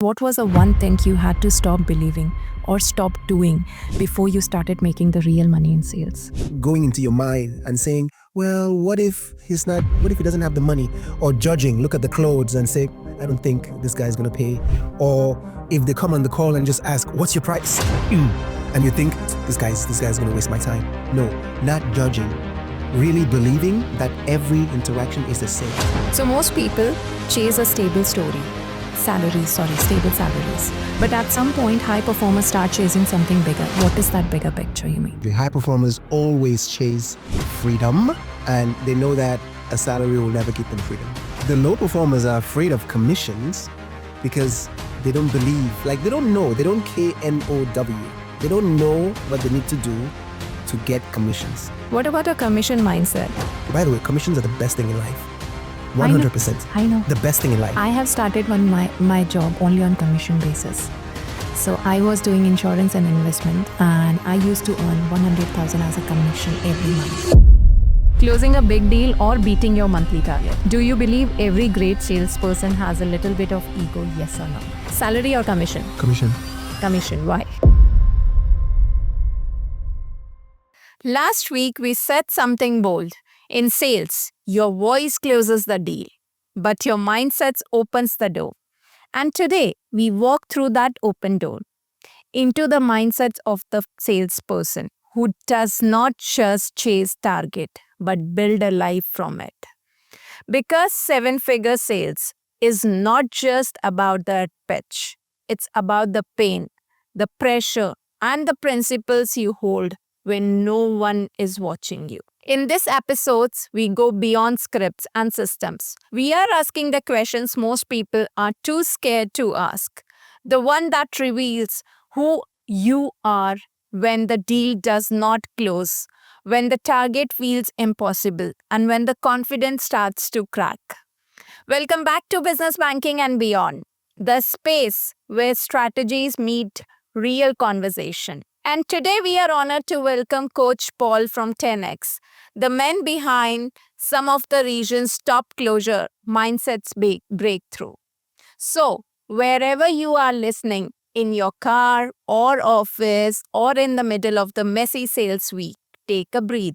What was the one thing you had to stop believing or stop doing before you started making the real money in sales? Going into your mind and saying, well, what if what if he doesn't have the money? Or judging, look at the clothes and say, I don't think this guy's gonna pay. Or if they come on the call and just ask, what's your price? And you think, this guy's gonna waste my time. No, not judging. Really believing that every interaction is the same. So most people chase a stable stable salaries. But at some point, high performers start chasing something bigger. What is that bigger picture you mean? The high performers always chase freedom, and they know that a salary will never give them freedom. The low performers are afraid of commissions because they don't believe, they don't know, they don't KNOW. They don't know what they need to do to get commissions. What about a commission mindset? By the way, commissions are the best thing in life. 100%. I know. The best thing in life. I have started my job only on commission basis. So I was doing insurance and investment, and I used to earn 100,000 as a commission every month. Closing a big deal or beating your monthly target. Do you believe every great salesperson has a little bit of ego, yes or no? Salary or commission? Commission. Commission, why? Last week, we said something bold. In sales, your voice closes the deal, but your mindset opens the door. And today, we walk through that open door into the mindset of the salesperson who does not just chase target, but build a life from it. Because seven-figure sales is not just about the pitch. It's about the pain, the pressure, and the principles you hold when no one is watching you. In this episodes, we go beyond scripts and systems. We are asking the questions most people are too scared to ask. The one that reveals who you are when the deal does not close, when the target feels impossible, and when the confidence starts to crack. Welcome back to Business Banking and Beyond, the space where strategies meet real conversation. And today we are honored to welcome Coach Paul from 10X, the man behind some of the region's top closure mindsets breakthrough. So, wherever you are listening, in your car or office or in the middle of the messy sales week, take a breath,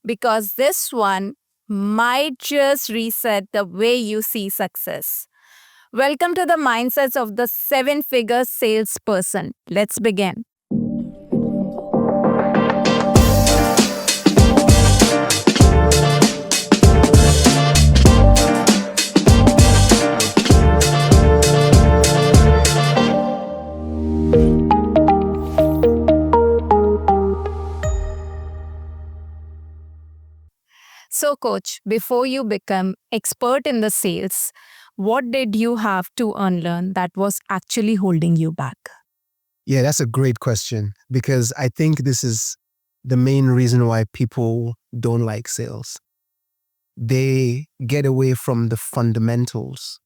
because this one might just reset the way you see success. Welcome to the mindsets of the seven-figure salesperson. Let's begin. So, Coach, before you become expert in the sales, what did you have to unlearn that was actually holding you back? Yeah, that's a great question, because I think this is the main reason why people don't like sales. They get away from the fundamentals,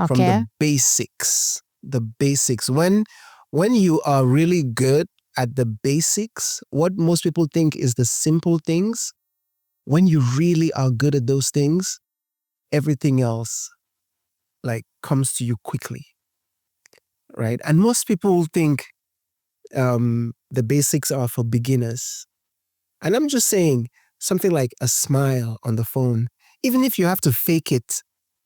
from the basics. The basics. When you are really good at the basics, what most people think is the simple things, when you really are good at those things, everything else comes to you quickly, right? And most people think the basics are for beginners. And I'm just saying something like a smile on the phone, even if you have to fake it,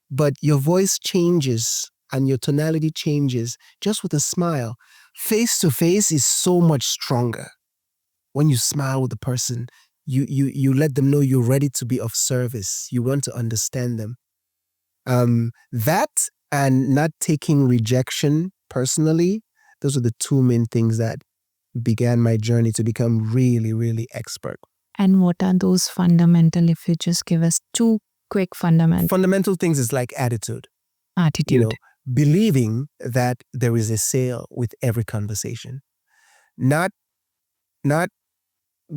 but your voice changes and your tonality changes just with a smile. Face to face is so much stronger. When you smile with the person, you let them know you're ready to be of service. You want to understand them. That and not taking rejection personally, those are the two main things that began my journey to become really, really expert. And what are those fundamental, if you just give us two quick fundamental? Fundamental things is like attitude. Attitude. Believing that there is a sale with every conversation. Not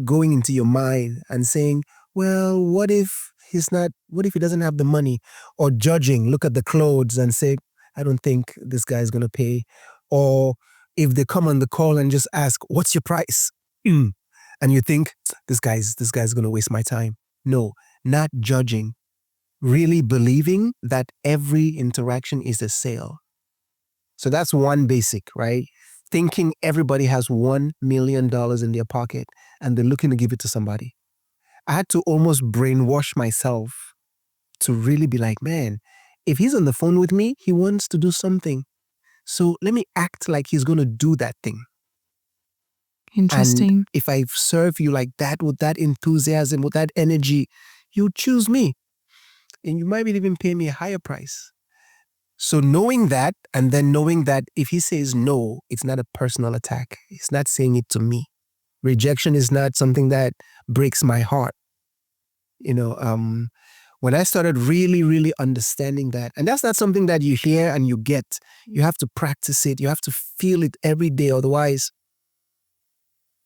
going into your mind and saying, well, what if he doesn't have the money? Or judging, look at the clothes and say, I don't think this guy's going to pay. Or if they come on the call and just ask, what's your price? And you think, this guy's going to waste my time. No, not judging. Really believing that every interaction is a sale. So that's one basic, right? Thinking everybody has $1 million in their pocket and they're looking to give it to somebody. I had to almost brainwash myself to really be like, man, if he's on the phone with me, he wants to do something. So let me act like he's going to do that thing. And Interesting. if I serve you like that, with that enthusiasm, with that energy, you choose me. And you might even pay me a higher price. So knowing that, and then knowing that if he says no, it's not a personal attack. He's not saying it to me. Rejection is not something that breaks my heart. When I started really, really understanding that, and that's not something that you hear and you get. You have to practice it. You have to feel it every day. Otherwise,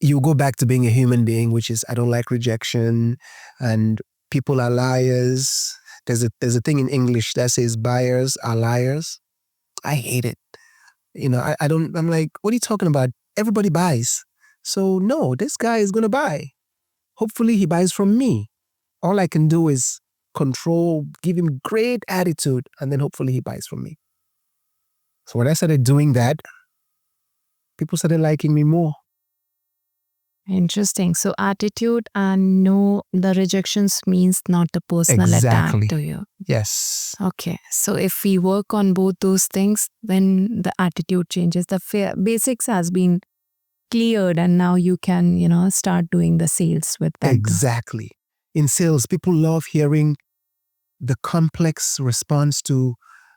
you go back to being a human being, which is, I don't like rejection and people are liars. There's a thing in English that says buyers are liars. I hate it. I'm like, what are you talking about? Everybody buys. So no, this guy is going to buy. Hopefully he buys from me. All I can do is control, give him great attitude, and then hopefully he buys from me. So when I started doing that, people started liking me more. Interesting. So attitude and no, the rejections means not a personal Exactly. attack to you. Yes. Okay. So if we work on both those things, then the attitude changes. The basics has been cleared and now you can, start doing the sales with that. Exactly. In sales, people love hearing the complex response to,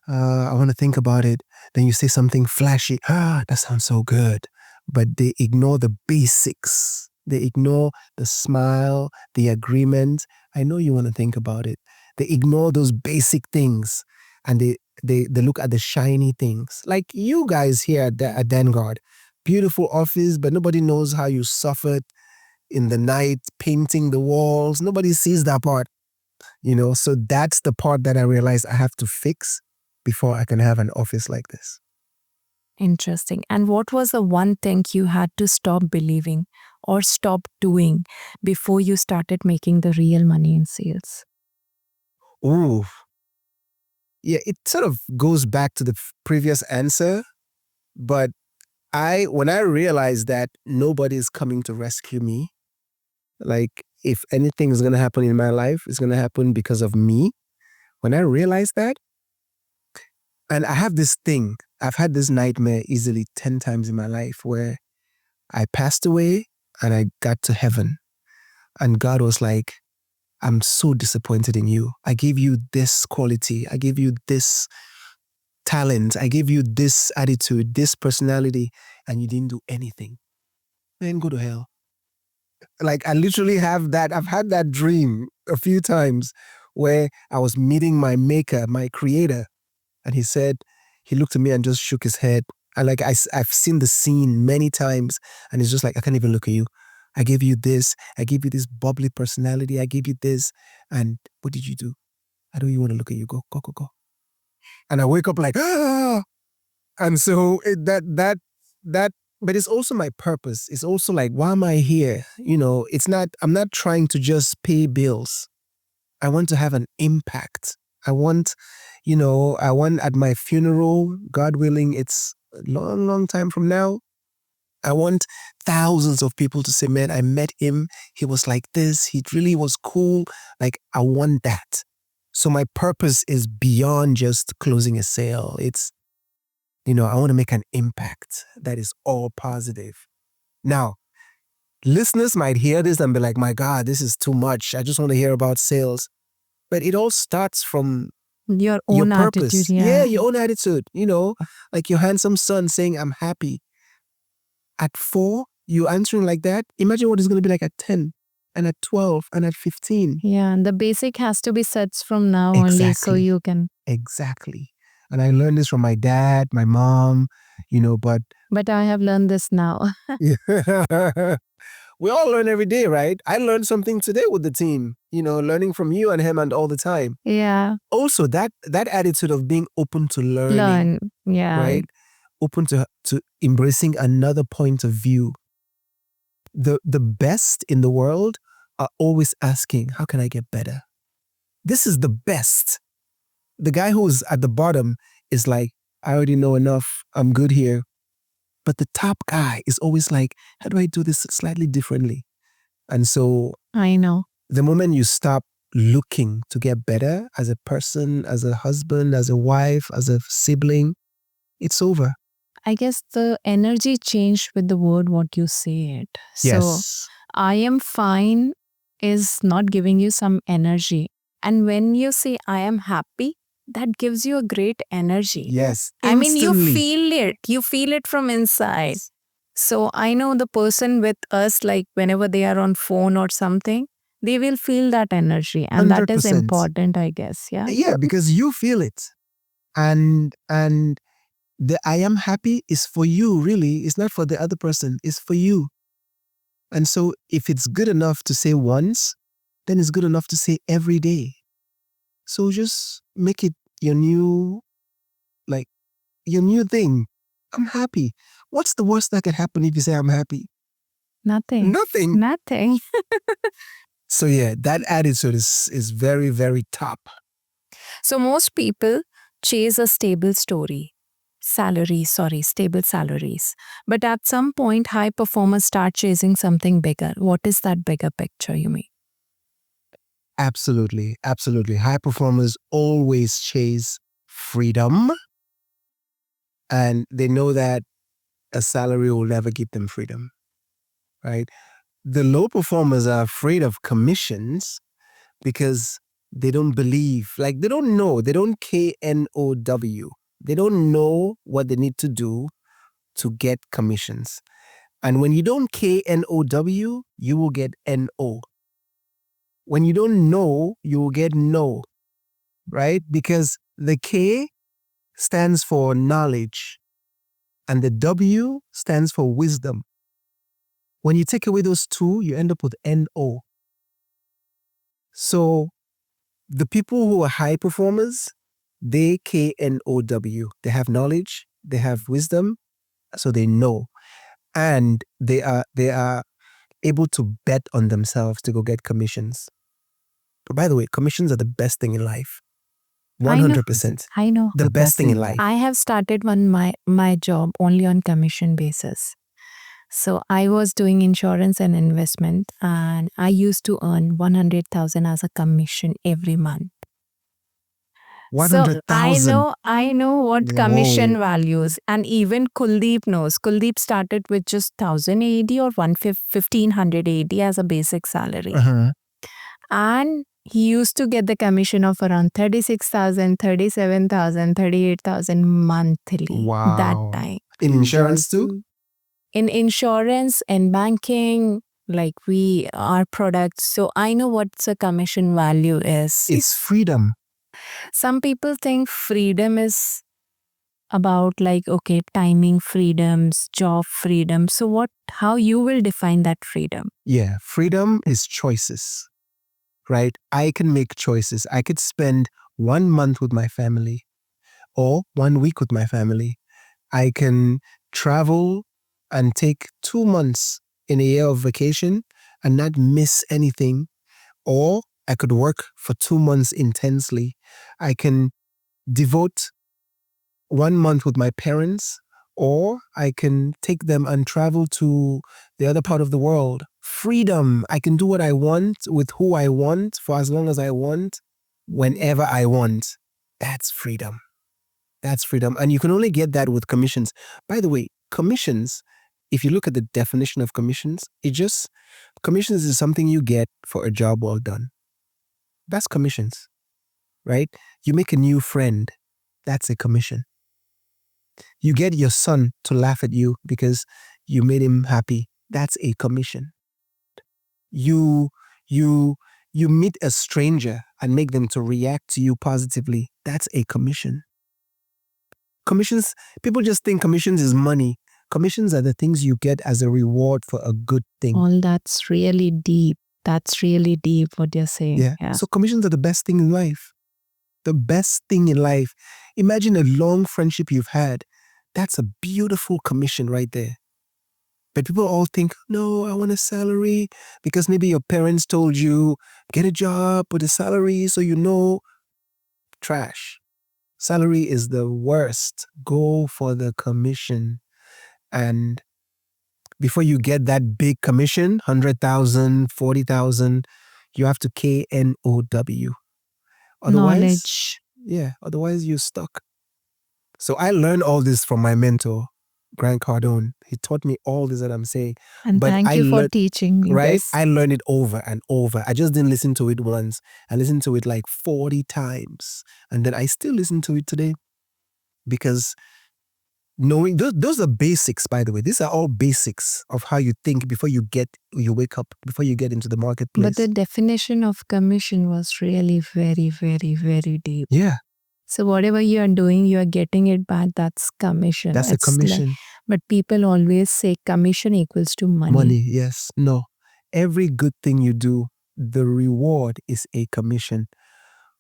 I want to think about it. Then you say something flashy. That sounds so good. But they ignore the basics. They ignore the smile, the agreement. I know you want to think about it. They ignore those basic things and they look at the shiny things. Like you guys here at Vanguard. Beautiful office, but nobody knows how you suffered in the night painting the walls. Nobody sees that part. So that's the part that I realized I have to fix before I can have an office like this. Interesting. And what was the one thing you had to stop believing or stop doing before you started making the real money in sales? Ooh. Yeah, it sort of goes back to the previous answer, but when I realized that nobody is coming to rescue me, like if anything is going to happen in my life, it's going to happen because of me. When I realized that, and I have this thing, I've had this nightmare easily 10 times in my life where I passed away and I got to heaven. And God was like, I'm so disappointed in you. I gave you this quality. I gave you this talent. I gave you this attitude, this personality, and you didn't do anything. Man, go to hell. Like I literally have that. I've had that dream a few times where I was meeting my maker, my creator, and he looked at me and just shook his head. I've seen the scene many times, and it's just like, I can't even look at you. I gave you this. I gave you this bubbly personality. I gave you this. And what did you do? I don't even want to look at you. Go, go, go, go. And I wake up like, ah. And so but it's also my purpose. It's also like, why am I here? I'm not trying to just pay bills. I want to have an impact. I want at my funeral, God willing, it's a long, long time from now. I want thousands of people to say, man, I met him. He was like this. He really was cool. Like, I want that. So my purpose is beyond just closing a sale. It's, I want to make an impact that is all positive. Now, listeners might hear this and be like, my God, this is too much. I just want to hear about sales. But it all starts from Your your own purpose. attitude, Yeah, yeah. your own attitude. Like your handsome son saying, I'm happy. At 4, you answering like that. Imagine what it's going to be like at 10 and at 12 and at 15. Yeah, and the basic has to be set from now only so Exactly. you can. Exactly. And I learned this from my dad, my mom, but But I have learned this now. we all learn every day, right? I learned something today with the team, learning from you and him and all the time. Yeah. Also, that attitude of being open to learning, Learn. Yeah. right? Open to embracing another point of view. The best in the world are always asking, how can I get better? This is the best. The guy who's at the bottom is like, I already know enough. I'm good here. But the top guy is always like, how do I do this slightly differently? And so I know. the moment you stop looking to get better as a person, as a husband, as a wife, as a sibling, it's over. I guess the energy changed with the word what you say it. So Yes. I am fine is not giving you some energy. And when you say I am happy, that gives you a great energy. Yes. I mean, you Instantly. feel it. You feel it from inside. So I know the person with us, like whenever they are on phone or something, they will feel that energy. And that is 100%. important, I guess. Yeah. Yeah, because you feel it. And the I am happy is for you, really. It's not for the other person. It's for you. And so if it's good enough to say once, then it's good enough to say every day. So just make it your new, like, your new thing. I'm happy. What's the worst that could happen if you say I'm happy? Nothing. Nothing. Nothing. So yeah, that attitude is very, very top. So most people chase a stable stable salaries. But at some point, high performers start chasing something bigger. What is that bigger picture, you mean? Absolutely. Absolutely. High performers always chase freedom. And they know that a salary will never give them freedom, right? The low performers are afraid of commissions because they don't believe, like they don't know, they don't KNOW. They don't know what they need to do to get commissions. And when you don't KNOW, you will get NO. When you don't know, you will get no, right? Because the K stands for knowledge and the W stands for wisdom. When you take away those two, you end up with NO. So the people who are high performers, they KNOW. They have knowledge, they have wisdom, so they know. And they are able to bet on themselves to go get commissions. But by the way, commissions are the best thing in life. 100%. I know. The best thing in life. I have started my job only on commission basis. So I was doing insurance and investment, and I used to earn 100,000 as a commission every month. So 100,000. I know what commission values, and even Kuldeep knows. Kuldeep started with just 1,000 AD or 1,500 AD as a basic salary. Uh-huh. And he used to get the commission of around 36,000, 37,000, 38,000 monthly that Wow. time. In insurance too? In insurance and banking, like our products. So I know what's a commission value is. It's freedom. Some people think freedom is about like, okay, timing freedoms, job freedom. So how you will define that freedom? Yeah, freedom is choices, right? I can make choices. I could spend 1 month with my family or 1 week with my family. I can travel and take 2 months in a year of vacation and not miss anything. Or I could work for 2 months intensely. I can devote 1 month with my parents, or I can take them and travel to the other part of the world. Freedom. I can do what I want with who I want for as long as I want, whenever I want. That's freedom. That's freedom. And you can only get that with commissions. By the way, commissions, if you look at the definition of commissions, commissions is something you get for a job well done. That's commissions, right? You make a new friend. That's a commission. You get your son to laugh at you because you made him happy. That's a commission. You you you meet a stranger and make them to react to you positively. That's a commission. Commissions, people just think commissions is money. Commissions are the things you get as a reward for a good thing. All that's really deep. That's really deep what you're saying. Yeah. So commissions are the best thing in life. The best thing in life. Imagine a long friendship you've had. That's a beautiful commission right there. But people all think, no, I want a salary because maybe your parents told you, get a job with a salary so you know. Trash. Salary is the worst. Go for the commission. And before you get that big commission, 100,000, 40,000, you have to KNOW. Otherwise, Knowledge. otherwise you're stuck. So I learned all this from my mentor, Grant Cardone. He taught me all this that I'm saying. And But thank I you for learned, teaching me right? this. I learned it over and over. I just didn't listen to it once. I listened to it like 40 times. And then I still listen to it today because knowing those are basics, by the way. These are all basics of how you think before you wake up, before you get into the But marketplace. the definition of commission was really very, very, very deep. Yeah, So whatever you are doing, you are getting it back. That's commission. that's a It's like, commission. but people always say commission equals to money. Money, yes. No. Every good thing you do, the reward is a commission.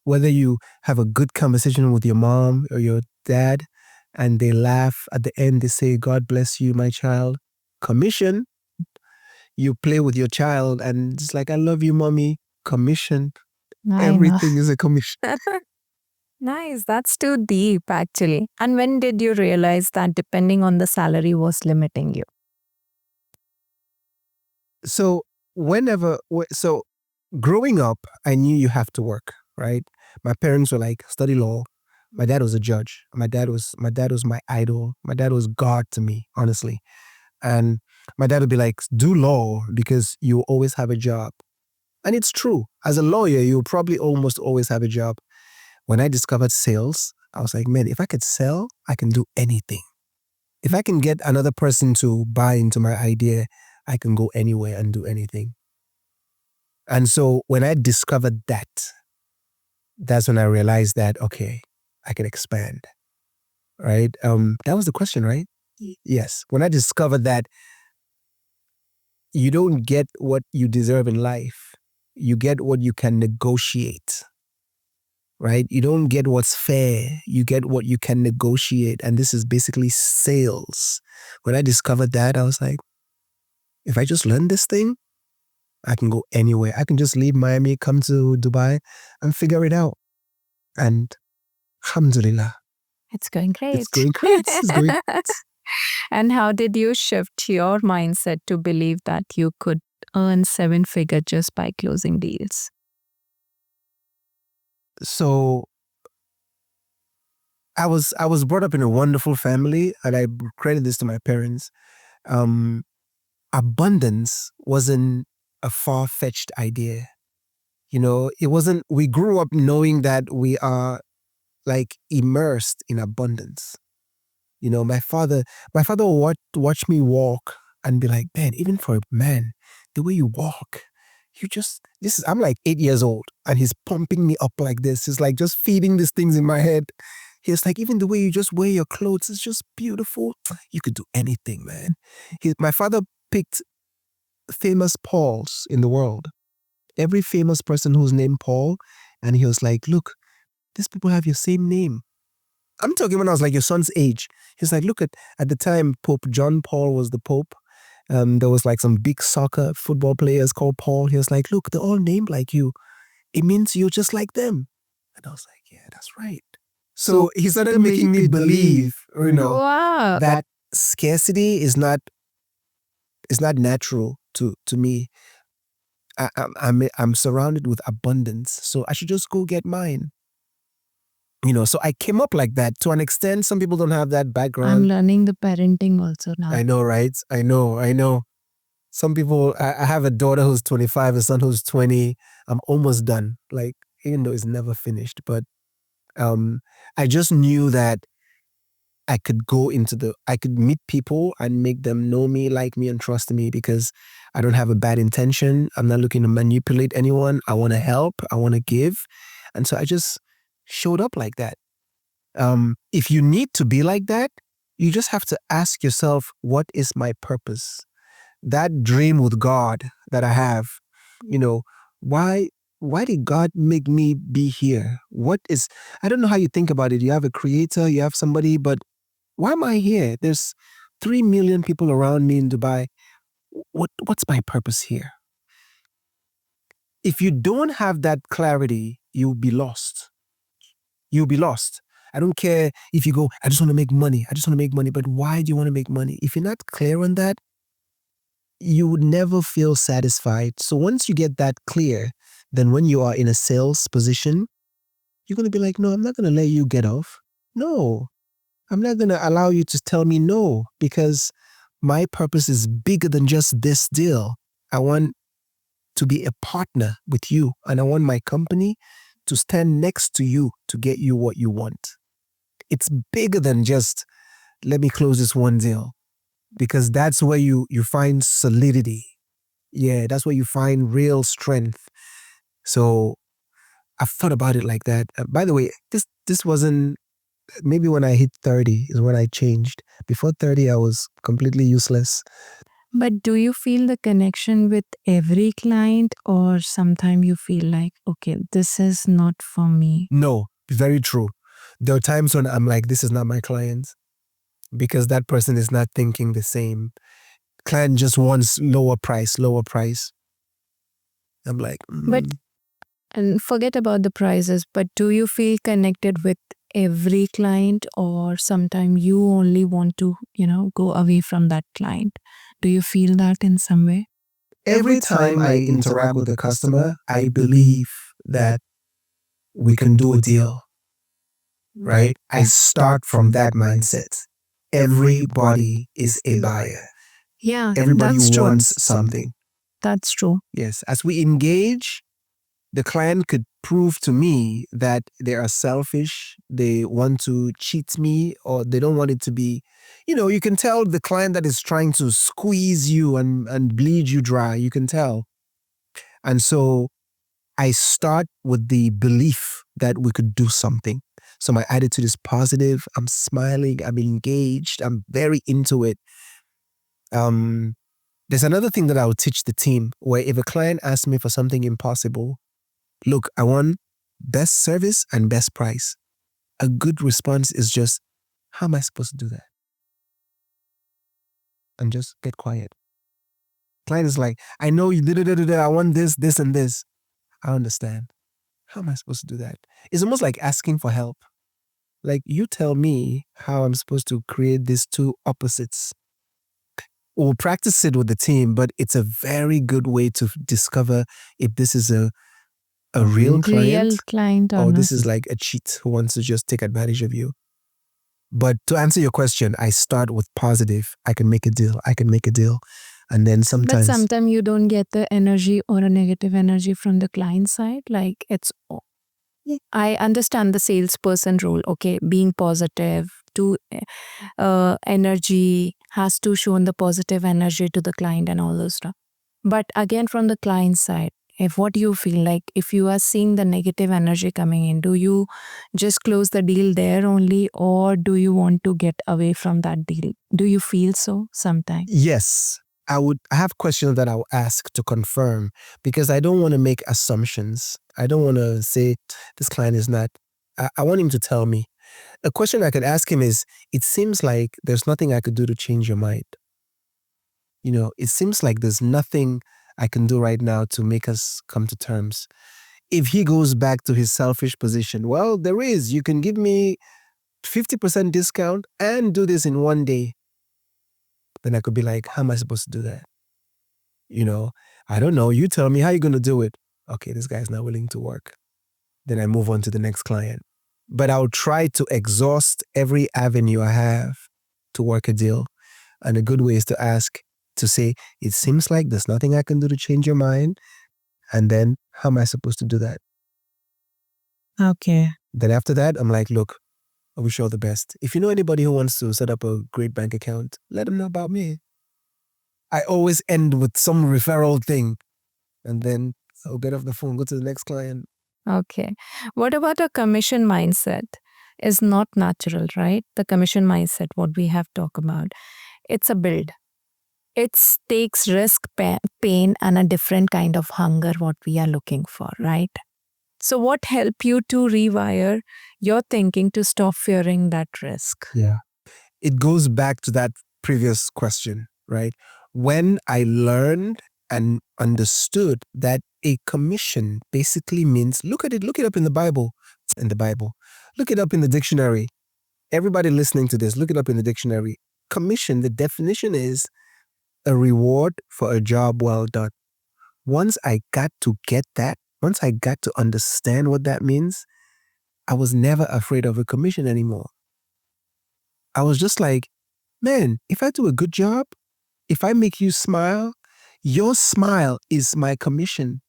Whether you have a good conversation with your mom or your dad and they laugh at the end, they say, God bless you, my child. Commission. You play with your child and it's like, I love you, mommy. Commission. I know. Everything is a commission. Nice. That's too deep, actually. And when did you realize that depending on the salary was limiting you? So so growing up, I knew you have to work, right? My parents were like, study law. My dad was a judge. My dad was my idol. My dad was God to me, honestly. And my dad would be like, do law because you always have a job. And it's true. As a lawyer, you'll probably almost always have a job. When I discovered sales, I was like, man, if I could sell, I can do anything. If I can get another person to buy into my idea, I can go anywhere and do anything. And so when I discovered that, that's when I realized that, okay, I can expand, right? That was the question, right? Yes. When I discovered that you don't get what you deserve in life, you get what you can negotiate, right? You don't get what's fair, you get what you can negotiate. And this is basically sales. When I discovered that, I was like, if I just learn this thing, I can go anywhere. I can just leave Miami, come to Dubai and figure it out. And alhamdulillah, It's going great. it's going great. It's going And how did you shift your mindset to believe that you could earn 7-figure just by closing deals? So I was brought up in a wonderful family, and I credit this to my parents. Abundance wasn't a far-fetched idea. You know, it wasn't. We grew up knowing that we are like immersed in abundance. You know, my father would watch me walk and be like, man, even for a man, the way you walk, I'm like 8 years old and he's pumping me up like this. He's like just feeding these things in my head. He's like, even the way you just wear your clothes is just beautiful. You could do anything, man. My father picked famous Pauls in the world. Every famous person who's named Paul. And he was like, look, these people have your same name. I'm talking when I was like your son's age. He's like, look at the time, Pope John Paul was the Pope. There was like some big soccer football players called Paul. He was like, look, they're all named like you. It means you're just like them. And I was like, yeah, that's right. So he started making me believe, Wow. that scarcity is not natural to me. I'm surrounded with abundance, so I should just go get mine. So I came up like that to an extent. Some people don't have that I'm background. learning the parenting also now. I know, right? I know. Some people, I have a daughter who's 25, a son who's 20. I'm almost done, like, even though it's never finished. But I just knew that I could meet people and make them know me, like me, and trust me because I don't have a bad intention. I'm not looking to manipulate anyone. I want to help. I want to give. And so I just showed up like that. If you need to be like that, you just have to ask yourself, what is my purpose? That dream with God that I have, why did God make me be here? I don't know how you think about it. You have a creator, you have somebody, but why am I here? There's 3 million people around me in Dubai. What's my purpose here? If you don't have that clarity, you'll be lost. You'll be lost. I don't care if you go, I just want to make money. I just want to make money. But why do you want to make money? If you're not clear on that, you would never feel satisfied. So once you get that clear, then when you are in a sales position, you're going to be like, no, I'm not going to let you get off. No, I'm not going to allow you to tell me no, because my purpose is bigger than just this deal. I want to be a partner with you, and I want my company to stand next to you to get you what you want. It's bigger than just, let me close this one deal, because that's where you find solidity. Yeah, that's where you find real strength. So I've thought about it like that. By the way, this wasn't, maybe when I hit 30 is when I changed. Before 30, I was completely useless. But do you feel the connection with every client, or sometimes you feel like, okay, this is not for me? No, very true. There are times when I'm like, this is not my client, because that person is not thinking the same. Client just wants lower price, lower price. I'm like, But and forget about the prices, but do you feel connected with every client, or sometimes you only want to, go away from that client? Do you feel that in some way? every time I interact with a customer, I believe that we can do a deal, right? I start from that mindset. Everybody is a buyer. Yeah, Everybody that's true. wants something. That's true. Yes. As we engage, the client could prove to me that they are selfish, they want to cheat me, or they don't want it to be, you can tell the client that is trying to squeeze you and bleed you dry. You can tell. And so I start with the belief that we could do something. So my attitude is positive. I'm smiling. I'm engaged. I'm very into it. There's another thing that I would teach the team, where if a client asks me for something impossible, look, I want best service and best price. A good response is just, how am I supposed to do that? And just get quiet. Client is like, I know you did it. I want this, this, and this. I understand. How am I supposed to do that? It's almost like asking for help. Like, you tell me how I'm supposed to create these two opposites. We'll practice it with the team, but it's a very good way to discover if this is a real client, Real client or or not. this is like a cheat who wants to just take advantage of you. But to answer your question, I start with positive. I can make a deal. I can make a deal. And then But sometimes, sometimes you don't get the energy or a negative energy from the client side. Like I understand the salesperson role. Okay, being positive to energy has to show the positive energy to the client and all those stuff. But again, from the client side, if what you feel like, if you are seeing the negative energy coming in, do you just close the deal there only, or do you want to get away from that deal? Do you feel so sometimes? yes, I have questions that I'll ask to confirm, because I don't want to make assumptions. I don't want to say this client is not. I want him to tell me. A question I could ask him is, it seems like there's nothing I could do to change your mind. It seems like there's nothing I can do right now to make us come to terms. If he goes back to his selfish position, well, there is. You can give me 50% discount and do this in one day. Then I could be like, how am I supposed to do that? I don't know. You tell me, how you going to do it? Okay, this guy's not willing to work. Then I move on to the next client. But I'll try to exhaust every avenue I have to work a deal. And a good way is to ask, to say, it seems like there's nothing I can do to change your mind. And then, how am I supposed to do that? Okay. Then after that, I'm like, look, I wish you all the best. If you know anybody who wants to set up a great bank account, let them know about me. I always end with some referral thing. And then I'll get off the phone, go to the next client. Okay. What about a commission mindset? Is not natural, right? The commission mindset, what we have talked about, it's a build. It takes risk, pain, and a different kind of hunger what we are looking for, right? So what help you to rewire your thinking to stop fearing that risk? Yeah. It goes back to that previous question, right? When I learned and understood that a commission basically means, look it up in the Bible. In the Bible. Look it up in the dictionary. Everybody listening to this, look it up in the dictionary. Commission, the definition is a reward for a job well done. Once I got to get that, once I got to understand what that means, I was never afraid of a commission anymore. I was just like, man, if I do a good job, if I make you smile, your smile is my commission,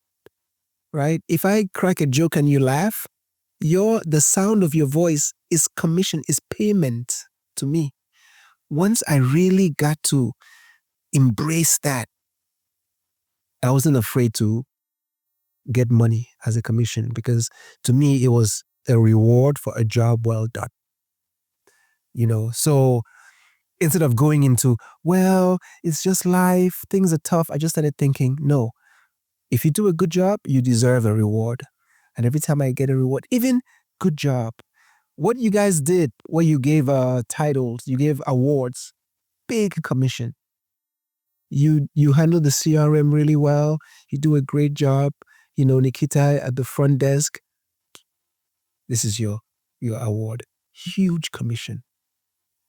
right? If I crack a joke and you laugh, the sound of your voice is commission, is payment to me. Once I really got to embrace that, I wasn't afraid to get money as a commission because to me it was a reward for a job well done. So instead of going into, well, it's just life, things are tough, I just started thinking, no, if you do a good job, you deserve a reward. And every time I get a reward, even good job, what you guys did, where you gave titles, you gave awards, big commission. You handle the CRM really well. You do a great job. Nikita at the front desk, this is your award. Huge commission.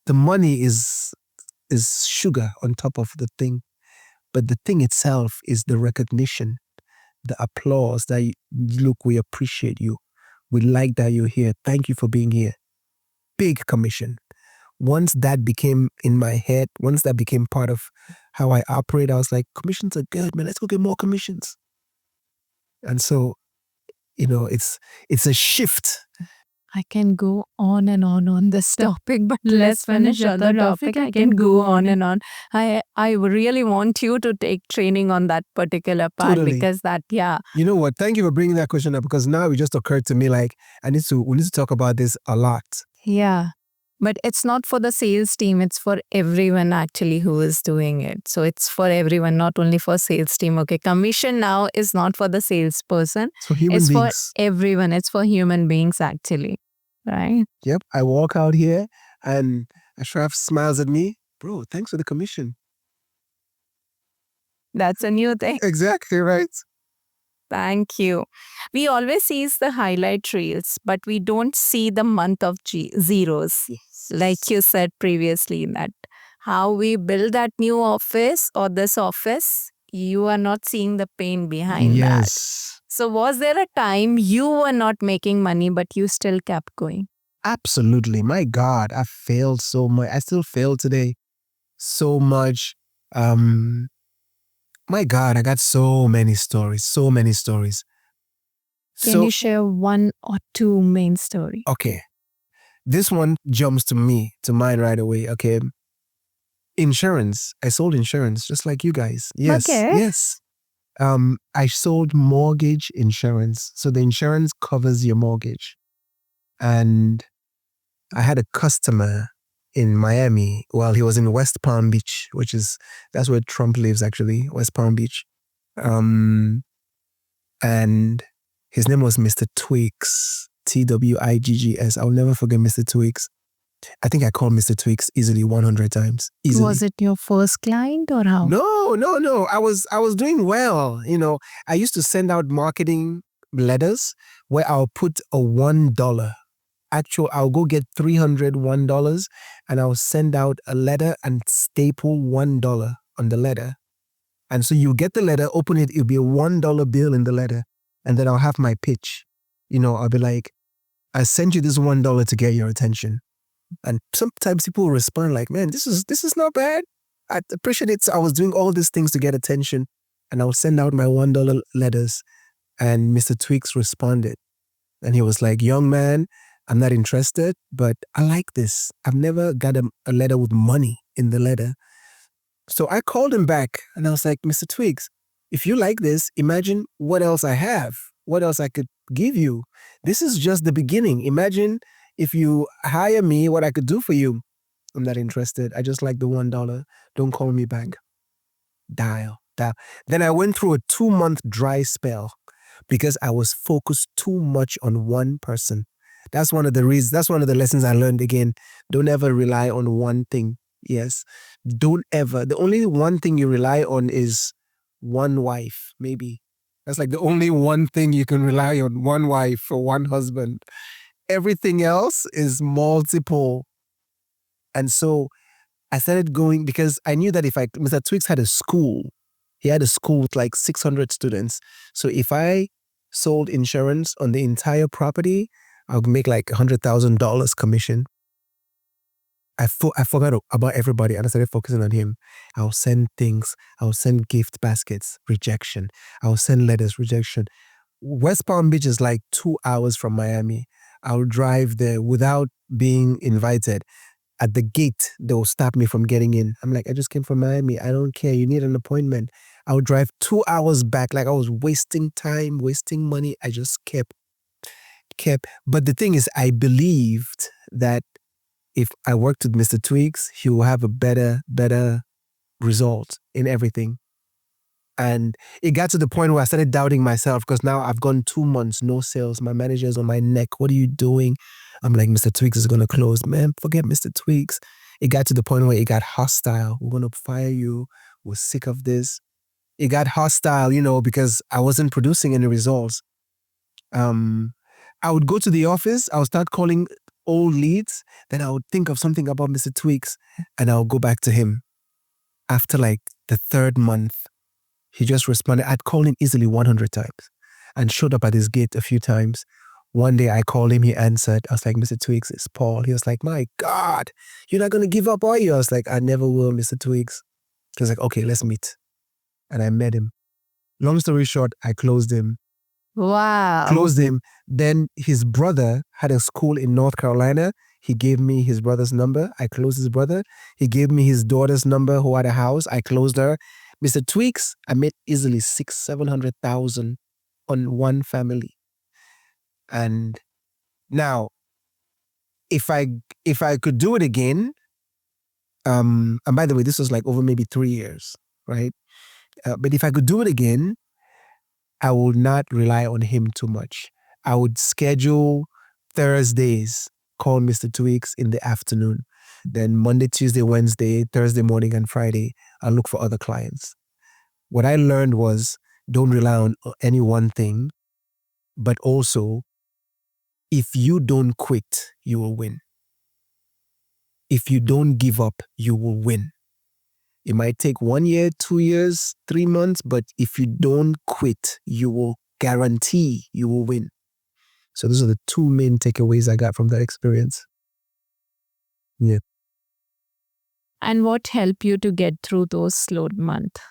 The money is sugar on top of the thing, but the thing itself is the recognition, the applause that look, we appreciate you. We like that you're here. Thank you for being here. Big commission. Once that became in my head, once that became part of how I operate, I was like, commissions are good, man. Let's go get more commissions. And so, it's a shift. I can go on and on this topic, but let's finish other topic. I can go on and on. I really want you to take training on that particular part Totally. because that, yeah. You know what? Thank you for bringing that question up because now it just occurred to me like we need to talk about this a lot. Yeah. But it's not for the sales team. It's for everyone actually who is doing it. So it's for everyone, not only for sales team. Okay, commission now is not for the salesperson. It's for human It's beings. for everyone. It's for human beings actually. Right? Yep. I walk out here and Ashraf smiles at me. Bro, thanks for the commission. That's a new thing. Exactly right. Thank you. We always see the highlight reels, but we don't see the month of zeros. Yes. Like you said previously, that how we build that new office or this office, you are not seeing the pain behind that. Yes. So was there a time you were not making money, but you still kept going? Absolutely. My God, I failed so much. I still fail today so much. My God, I got so many stories. Can you share one or two main stories? Okay. This one jumps to mind right away. Okay. Insurance. I sold insurance just like you guys. Yes. Okay. Yes. I sold mortgage insurance. So the insurance covers your mortgage. And I had a customer in Miami. Well, he was in West Palm Beach, that's where Trump lives actually, West Palm Beach. And his name was Mr. Twiggs, Twiggs. I'll never forget Mr. Twiggs. I think I called Mr. Twiggs easily 100 times. Easily. Was it your first client or how? No. I was doing well. I used to send out marketing letters where I'll put a $1. I'll go get $301 and I'll send out a letter and staple $1 on the letter. And so you get the letter, open it, it'll be a $1 bill in the letter. And then I'll have my pitch. I'll be like, I sent you this $1 to get your attention. And sometimes people will respond like, man, this is not bad. I appreciate it. So I was doing all these things to get attention. And I'll send out my $1 letters. And Mr. Twiggs responded. And he was like, young man, I'm not interested, but I like this. I've never got a letter with money in the letter. So I called him back and I was like, Mr. Twiggs, if you like this, imagine what else I have, what else I could give you. This is just the beginning. Imagine if you hire me, what I could do for you. I'm not interested. I just like the $1. Don't call me back. Dial. Then I went through a 2-month dry spell because I was focused too much on one person. That's one of the reasons. That's one of the lessons I learned again. Don't ever rely on one thing. Yes. Don't ever. The only one thing you rely on is one wife, maybe. That's like the only one thing you can rely on, one wife or one husband. Everything else is multiple. And so I started going because I knew that Mr. Twix had a school. He had a school with like 600 students. So if I sold insurance on the entire property, I would make like $100,000 commission. I forgot about everybody and I started focusing on him. I'll send things. I'll send gift baskets, rejection. I'll send letters, rejection. West Palm Beach is like 2 hours from Miami. I'll drive there without being invited. At the gate, they'll stop me from getting in. I'm like, I just came from Miami. I don't care. You need an appointment. I'll drive 2 hours back. Like I was wasting time, wasting money. I just kept. But the thing is, I believed that if I worked with Mr. Tweaks, he will have a better result in everything. And it got to the point where I started doubting myself because now I've gone 2 months, no sales. My manager's on my neck. What are you doing? I'm like, Mr. Tweaks is going to close. Man, forget Mr. Tweaks. It got to the point where it got hostile. We're going to fire you. We're sick of this. It got hostile, because I wasn't producing any results. I would go to the office. I would start calling old leads. Then I would think of something about Mr. Tweaks and I'll go back to him. After like the 3rd month, he just responded. I'd called him easily 100 times and showed up at his gate a few times. One day I called him, he answered. I was like, Mr. Tweaks, it's Paul. He was like, my God, you're not going to give up, are you? I was like, I never will, Mr. Tweaks. He was like, okay, let's meet. And I met him. Long story short, I closed him. Wow. Then his brother had a school in North Carolina. He gave me his brother's number. I closed his brother. He gave me his daughter's number who had a house. I closed her. Mr. Tweaks, I made easily 600,000-700,000 on one family. And now, if I could do it again, and by the way, this was like over maybe 3 years, right? But if I could do it again, I would not rely on him too much. I would schedule Thursdays, call Mr. Tweaks in the afternoon. Then Monday, Tuesday, Wednesday, Thursday morning, and Friday, I'll look for other clients. What I learned was don't rely on any one thing, but also if you don't quit, you will win. If you don't give up, you will win. It might take 1 year, 2 years, 3 months, but if you don't quit, you will guarantee you will win. So those are the 2 main takeaways I got from that experience. Yeah. And what helped you to get through those slow months?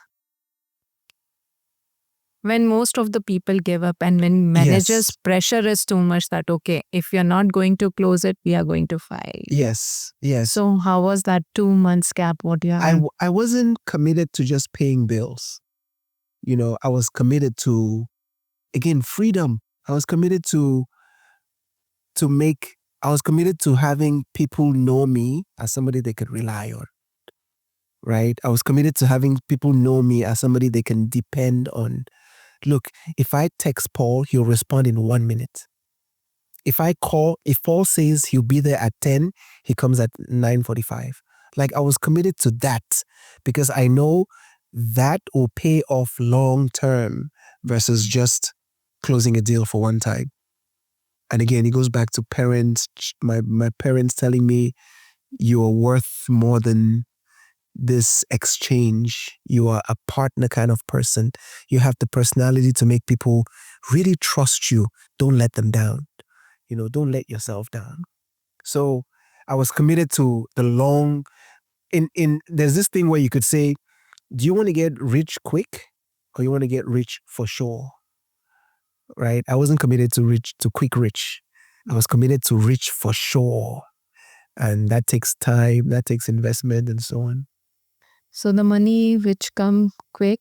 When most of the people give up and when managers' pressure is too much that, okay, if you're not going to close it, we are going to fire you. Yes. So how was that 2 months gap? What you have? I wasn't committed to just paying bills. I was committed to, again, freedom. I was committed to having people know me as somebody they could rely on. Right? I was committed to having people know me as somebody they can depend on. Look, if I text Paul, he'll respond in 1 minute. If Paul says he'll be there at 10, he comes at 9:45. Like I was committed to that because I know that will pay off long term versus just closing a deal for one time. And again, it goes back to parents, my parents telling me you are worth more than this exchange. You are a partner kind of person. You have the personality to make people really trust you. Don't let them down. Don't let yourself down. So I was committed to the long, there's this thing where you could say, do you want to get rich quick or you want to get rich for sure? Right? I wasn't committed to quick rich. I was committed to rich for sure. And that takes time, that takes investment and so on. So the money which come quick,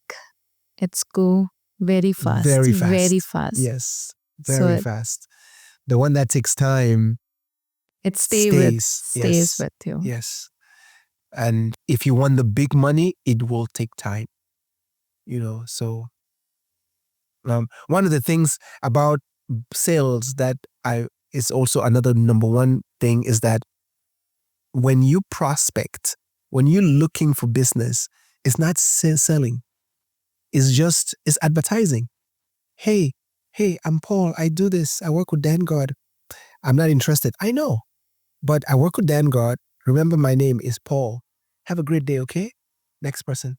it's go very fast. Very fast. Very fast. Yes, very fast. The one that takes time, it stays yes, with you. Yes. And if you want the big money, it will take time. So one of the things about sales that is also another number one thing is that when you prospect, when you're looking for business, it's not selling. It's advertising. Hey, I'm Paul. I do this. I work with Dan God. I'm not interested. I know. But I work with Vanguard. Remember, my name is Paul. Have a great day, okay? Next person.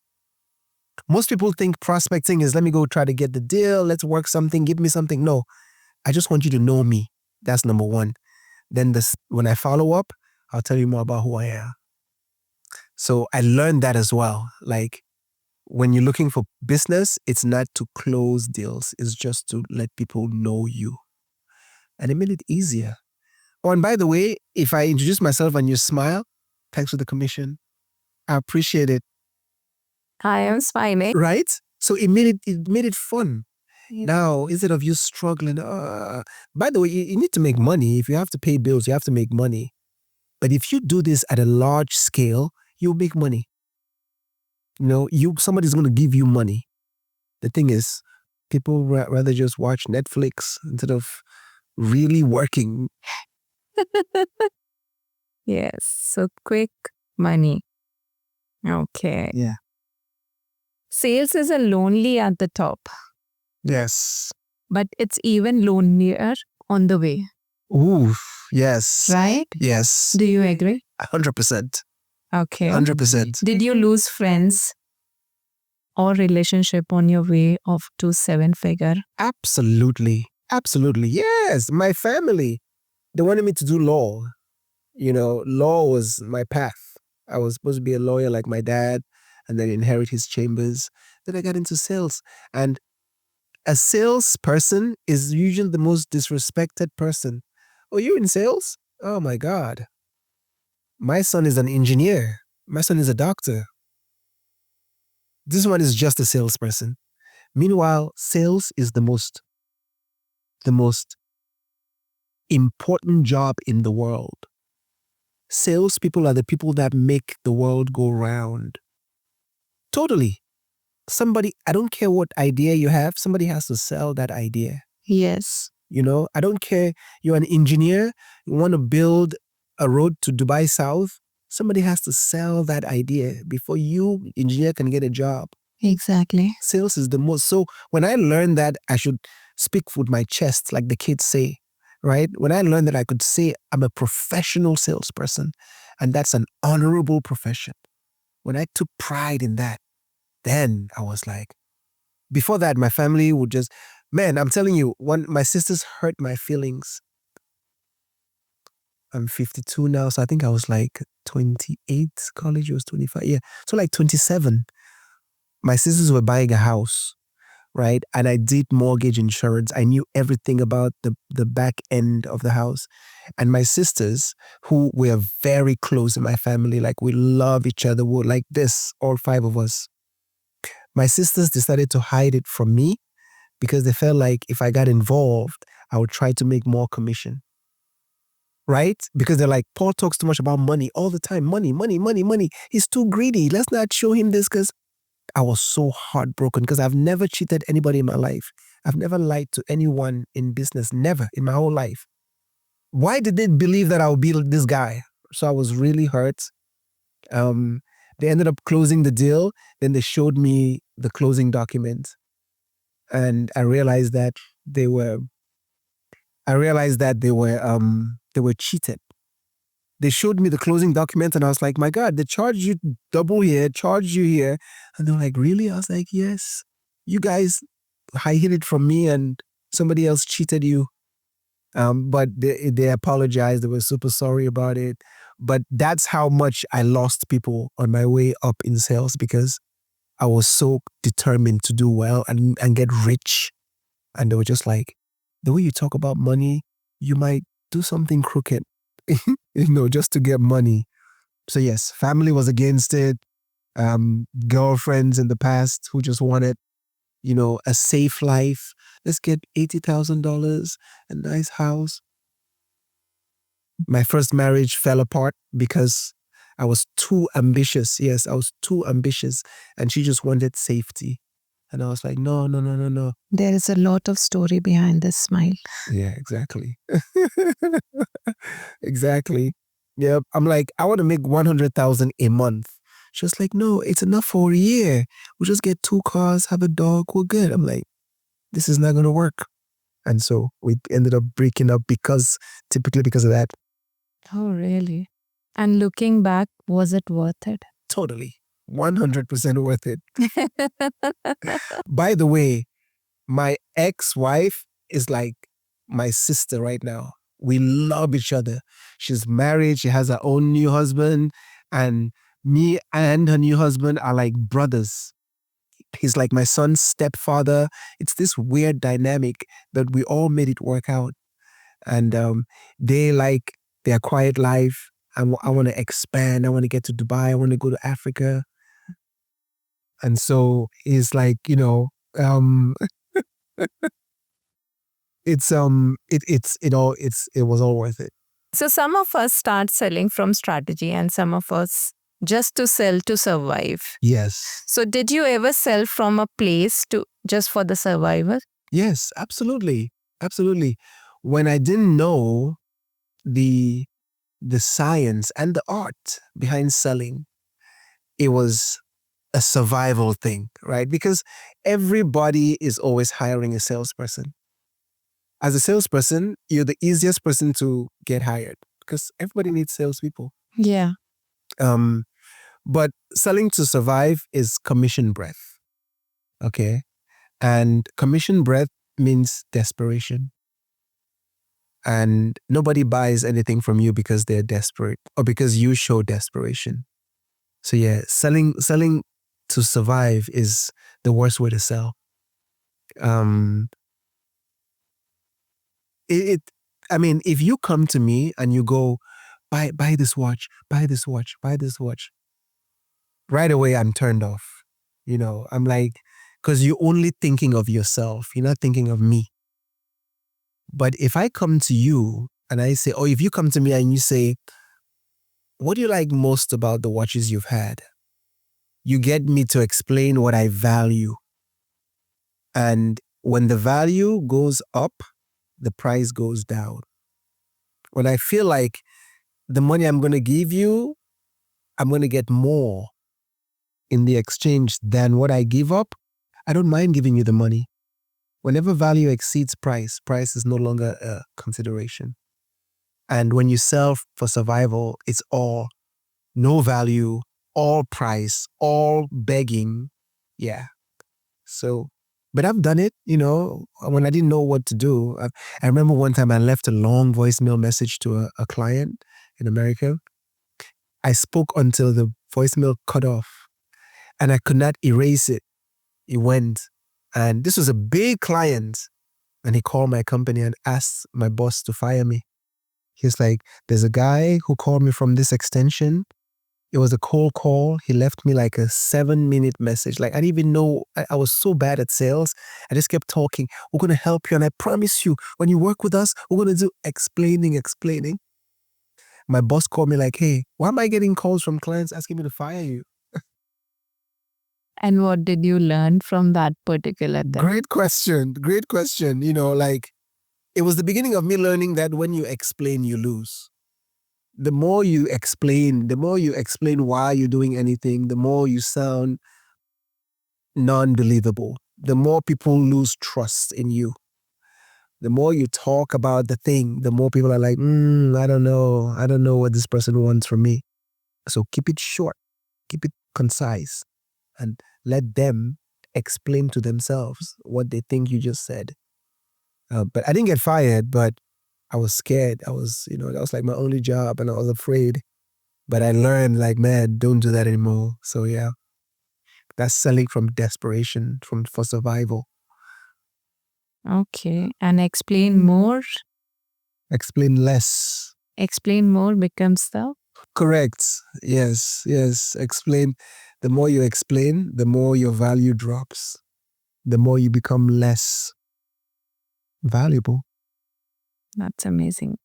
Most people think prospecting is let me go try to get the deal, let's work something, give me something. No, I just want you to know me. That's number one. Then when I follow up, I'll tell you more about who I am. So I learned that as well. Like when you're looking for business, it's not to close deals, it's just to let people know you. And it made it easier. Oh, and by the way, if I introduce myself and you smile, thanks for the commission. I appreciate it. I am smiling. Right? So it made it fun. Now, instead of you struggling, by the way, you need to make money. If you have to pay bills, you have to make money. But if you do this at a large scale, you'll make money. Somebody's going to give you money. The thing is, people rather just watch Netflix instead of really working. Yes, so quick money. Okay. Yeah. Sales is a lonely at the top, Yes. but it's even lonelier on the way, Ooh, yes. right? Yes. Do you agree? 100%. Okay. 100%. Did you lose friends or relationship on your way of to 7-figure? Absolutely. Absolutely. Yes. My family, they wanted me to do law. Law was my path. I was supposed to be a lawyer like my dad and then inherit his chambers. Then I got into sales. And a salesperson is usually the most disrespected person. Oh, you're in sales? Oh my God. My son is an engineer. My son is a doctor. This one is just a salesperson. Meanwhile, sales is the most important job in the world. Salespeople are the people that make the world go round. Totally. I don't care what idea you have, somebody has to sell that idea. Yes. I don't care, you're an engineer, you want to build a road to Dubai South, somebody has to sell that idea before you, engineer, can get a job. Exactly. Sales is the most. So when I learned that I should speak with my chest, like the kids say, right? When I learned that I could say I'm a professional salesperson, and that's an honorable profession, when I took pride in that, then I was like, before that, my family would just, man, I'm telling you, my sisters hurt my feelings. I'm 52 now, so I think I was like 28, college was 25. Yeah, so like 27. My sisters were buying a house, right? And I did mortgage insurance. I knew everything about the back end of the house. And my sisters, who were very close in my family, like we love each other, we're like this, all 5 of us. My sisters decided to hide it from me because they felt like if I got involved, I would try to make more commission. Right? Because they're like, Paul talks too much about money all the time. Money, money, money, money. He's too greedy. Let's not show him this, because I was so heartbroken because I've never cheated anybody in my life. I've never lied to anyone in business, never in my whole life. Why did they believe that I would be this guy? So I was really hurt. They ended up closing the deal. Then they showed me the closing document. And I realized that they were cheated. They showed me the closing document and I was like, my God, they charged you double here, charged you here. And they're like, really? I was like, yes. You guys hid it from me and somebody else cheated you. But they apologized. They were super sorry about it. But that's how much I lost people on my way up in sales, because I was so determined to do well and get rich. And they were just like, the way you talk about money, you might do something crooked, just to get money. So yes, family was against it. Girlfriends in the past who just wanted, a safe life. Let's get $80,000, a nice house. My first marriage fell apart because I was too ambitious. Yes, I was too ambitious. And she just wanted safety. And I was like, no, no, no, no, no. There is a lot of story behind this smile. Yeah, exactly. Exactly. Yeah, I'm like, I want to make 100,000 a month. She was like, no, it's enough for a year. We'll just get 2 cars, have a dog, we're good. I'm like, this is not going to work. And so we ended up breaking up typically because of that. Oh, really? And looking back, was it worth it? Totally. 100% worth it. By the way, my ex-wife is like my sister right now. We love each other. She's married. She has her own new husband. And me and her new husband are like brothers. He's like my son's stepfather. It's this weird dynamic that we all made it work out. And they like their quiet life. I want to expand. I want to get to Dubai. I want to go to Africa. And so it's like, it was all worth it. So some of us start selling from strategy and some of us just to sell to survive. Yes. So did you ever sell from a place to just for the survival? Yes, absolutely. Absolutely. When I didn't know the science and the art behind selling, it was a survival thing, right? Because everybody is always hiring a salesperson. As a salesperson, you're the easiest person to get hired because everybody needs salespeople. Yeah. But selling to survive is commission breath. Okay. And commission breath means desperation. And nobody buys anything from you because they're desperate or because you show desperation. So yeah, selling to survive is the worst way to sell. I mean, if you come to me and you go, buy this watch, buy this watch, buy this watch, right away I'm turned off. I'm like, because you're only thinking of yourself. You're not thinking of me. But if I come to you and I say, if you come to me and you say, what do you like most about the watches you've had? You get me to explain what I value. And when the value goes up, the price goes down. When I feel like the money I'm going to give you, I'm going to get more in the exchange than what I give up, I don't mind giving you the money. Whenever value exceeds price, price is no longer a consideration. And when you sell for survival, it's all no value, all price, all begging. Yeah. So, but I've done it, when I didn't know what to do. I remember one time I left a long voicemail message to a client in America. I spoke until the voicemail cut off and I could not erase it. It went. And this was a big client. And he called my company and asked my boss to fire me. He's like, there's a guy who called me from this extension. It was a cold call. He left me like a 7-minute message. Like, I didn't even know. I was so bad at sales. I just kept talking. We're going to help you. And I promise you, when you work with us, we're going to do explaining. My boss called me like, hey, why am I getting calls from clients asking me to fire you? And what did you learn from that particular thing? Great question. Great question. Like, it was the beginning of me learning that when you explain, you lose. The more you explain why you're doing anything, the more you sound non-believable. The more people lose trust in you. The more you talk about the thing, the more people are like, I don't know. I don't know what this person wants from me. So keep it short, keep it concise, and let them explain to themselves what they think you just said. But I didn't get fired, but I was scared. That was like my only job and I was afraid. But I learned like, man, don't do that anymore. So yeah, that's selling from desperation, for survival. Okay. And explain more. Explain less. Explain more becomes the. Correct. Yes. Explain. The more you explain, the more your value drops. The more you become less valuable. That's amazing.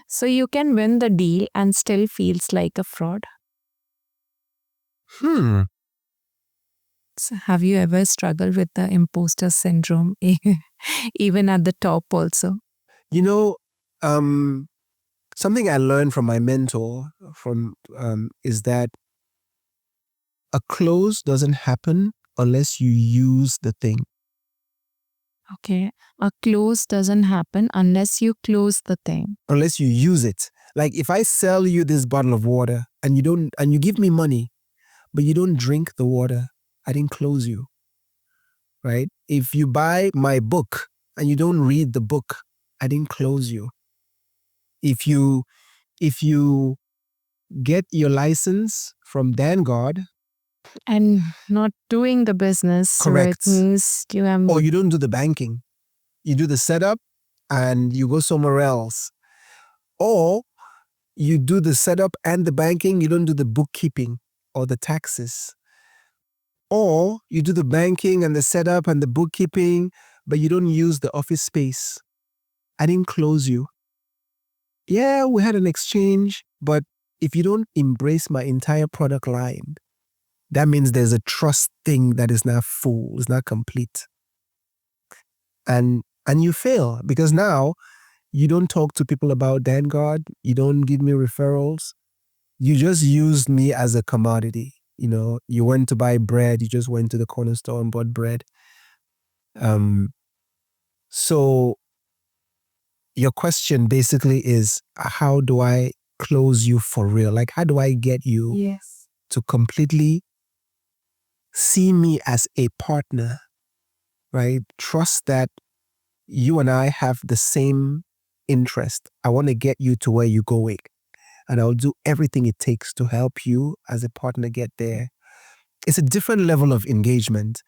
So you can win the deal and still feels like a fraud. So have you ever struggled with the imposter syndrome, even at the top also? Something I learned from my mentor is that a close doesn't happen unless you use the thing. Okay. A close doesn't happen unless you close the thing. Unless you use it. Like if I sell you this bottle of water and you give me money, but you don't drink the water, I didn't close you. Right? If you buy my book and you don't read the book, I didn't close you. If you get your license from Vanguard, And not doing the business, correct, means you have or you don't do the banking, you do the setup and you go somewhere else, or you do the setup and the banking, you don't do the bookkeeping or the taxes, or you do the banking and the setup and the bookkeeping, but you don't use the office space. I didn't close you. Yeah, we had an exchange, but if you don't embrace my entire product line, that means there's a trust thing that is not full, is not complete. And you fail because now you don't talk to people about Vanguard, you don't give me referrals. You just used me as a commodity. You know, you went to buy bread, you just went to the corner store and bought bread. So your question basically is, how do I close you for real? Like, how do I get you to completely see me as a partner, right? Trust that you and I have the same interest. I want to get you to where you're going, and I'll do everything it takes to help you as a partner get there. It's a different level of engagement.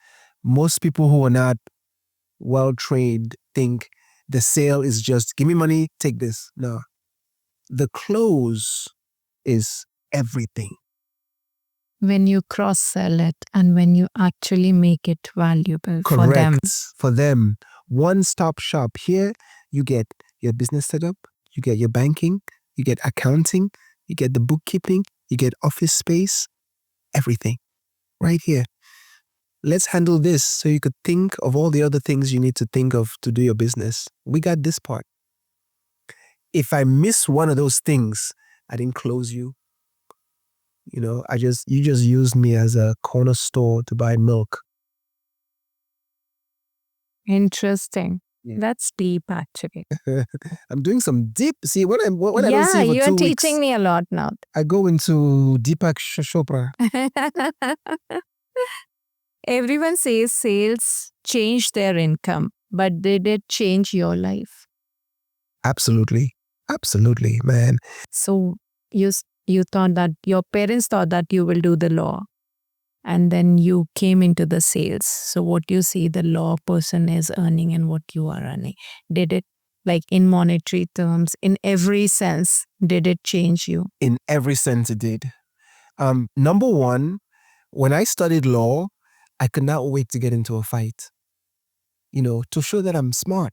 Most people who are not well trained think the sale is just give me money, take this. No, the close is everything. when you cross sell it and when you actually make it valuable for them. Correct. For them, one stop shop. Here, you get your business setup, you get your banking, you get accounting, you get the bookkeeping, you get office space, everything right here. Let's handle this so you could think of all the other things you need to think of to do your business. We got this part. If I miss one of those things, I didn't close you. You know, you just used me as a corner store to buy milk. Interesting. Yeah. That's deep, actually. I'm doing some deep. See, when I don't Yeah, see you for you're 2 teaching weeks, me a lot now. I go into Deepak Chopra. Everyone says sales change their income, but did it change your life? Absolutely. Absolutely, man. So you thought that your parents thought that you will do the law, and then you came into the sales. So what you see the law person is earning and what you are earning, did it, like in monetary terms, in every sense, did it change you? In every sense, it did. Number one, when I studied law, I could not wait to get into a fight, you know, to show that I'm smart.